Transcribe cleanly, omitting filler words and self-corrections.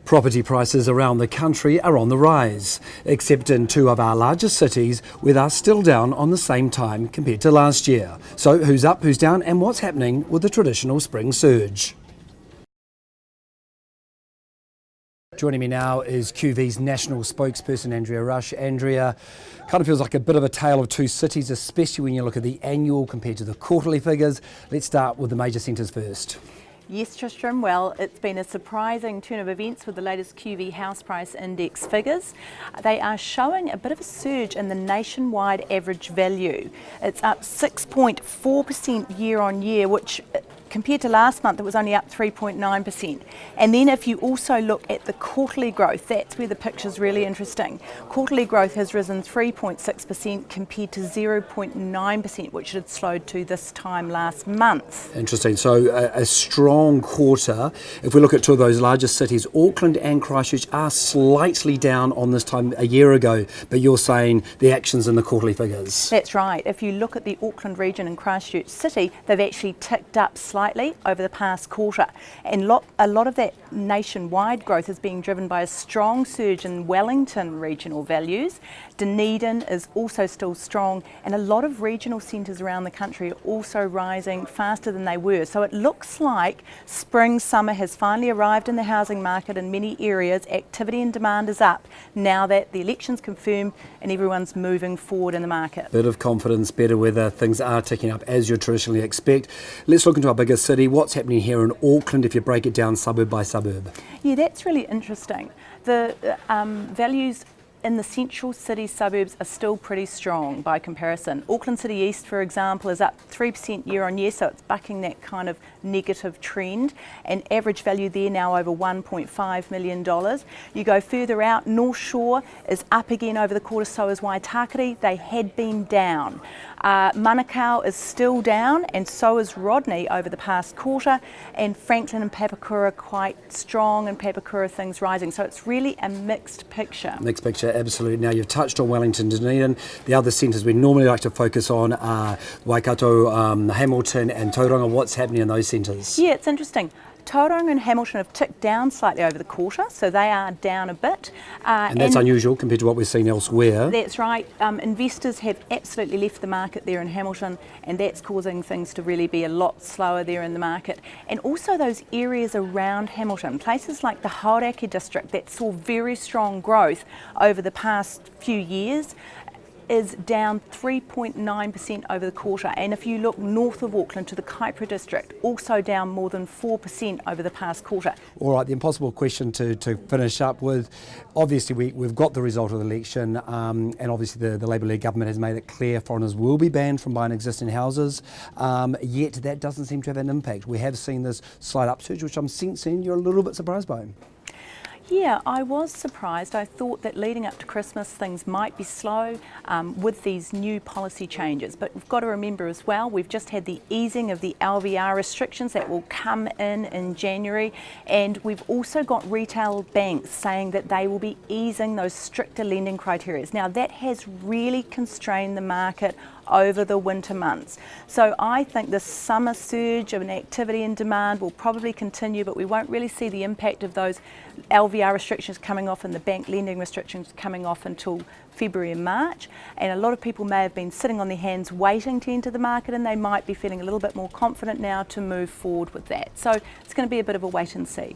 Property prices around the country are on the rise, except in two of our largest cities where they're still down on the same time compared to last year. So who's up, who's down, and what's happening with the traditional spring surge? Joining me now is QV's national spokesperson, Andrea Rush. Andrea, kind of feels like a bit of a tale of two cities, especially when you look at the annual compared to the quarterly figures. Let's start with the major centres first. Yes, Tristram. Well, it's been a surprising turn of events with the latest QV house price index figures. They are showing a bit of a surge in the nationwide average value. It's up 6.4% year on year, which compared to last month, it was only up 3.9%. And then if you also look at the quarterly growth, that's where the picture's really interesting. Quarterly growth has risen 3.6% compared to 0.9%, which had slowed to this time last month. Interesting. So a strong quarter. If we look at two of those largest cities, Auckland and Christchurch are slightly down on this time a year ago, but you're saying the action's in the quarterly figures. That's right. If you look at the Auckland region and Christchurch City, they've actually ticked up slightly over the past quarter, and a lot of that nationwide growth is being driven by a strong surge in Wellington regional values. Dunedin is also still strong, and a lot of regional centres around the country are also rising faster than they were. So it looks like spring summer has finally arrived in the housing market in many areas. Activity and demand is up now that the election's confirmed and everyone's moving forward in the market. Bit of confidence, better weather, things are ticking up as you traditionally expect. Let's look into our biggest city. What's happening here in Auckland if you break it down suburb by suburb? Yeah, that's really interesting. The values in the central city suburbs are still pretty strong by comparison. Auckland City East, for example, is up 3% year on year, so it's bucking that kind of negative trend, and average value there now over $1.5 million. You go further out, North Shore is up again over the quarter, so is Waitakere. They had been down. Manukau is still down, and so is Rodney over the past quarter, and Franklin and Papakura quite strong, and Papakura things rising. So it's really a mixed picture. Mixed picture, absolutely. Now you've touched on Wellington, Dunedin. The other centres we normally like to focus on are Waikato, Hamilton and Tauranga. What's happening in those centres? Yeah, it's interesting. Tauranga and Hamilton have ticked down slightly over the quarter, so they are down a bit. And that's unusual compared to what we've seen elsewhere. That's right. Investors have absolutely left the market there in Hamilton, and that's causing things to really be a lot slower there in the market. And also those areas around Hamilton, places like the Hauraki district that saw very strong growth over the past few years, is down 3.9% over the quarter, and if you look north of Auckland to the Kaipara district, also down more than 4% over the past quarter. All right, the impossible question to finish up with, obviously we've got the result of the election, and obviously the Labour League government has made it clear foreigners will be banned from buying existing houses, yet that doesn't seem to have an impact. We have seen this slight upsurge, which I'm sensing you're a little bit surprised by. Yeah, I was surprised. I thought that leading up to Christmas things might be slow with these new policy changes, but we've got to remember as well, we've just had the easing of the LVR restrictions that will come in January, and we've also got retail banks saying that they will be easing those stricter lending criteria. Now that has really constrained the market over the winter months. So I think the summer surge of an activity and demand will probably continue, but we won't really see the impact of those LVR restrictions coming off and the bank lending restrictions coming off until February and March. And a lot of people may have been sitting on their hands waiting to enter the market, and they might be feeling a little bit more confident now to move forward with that. So it's going to be a bit of a wait and see.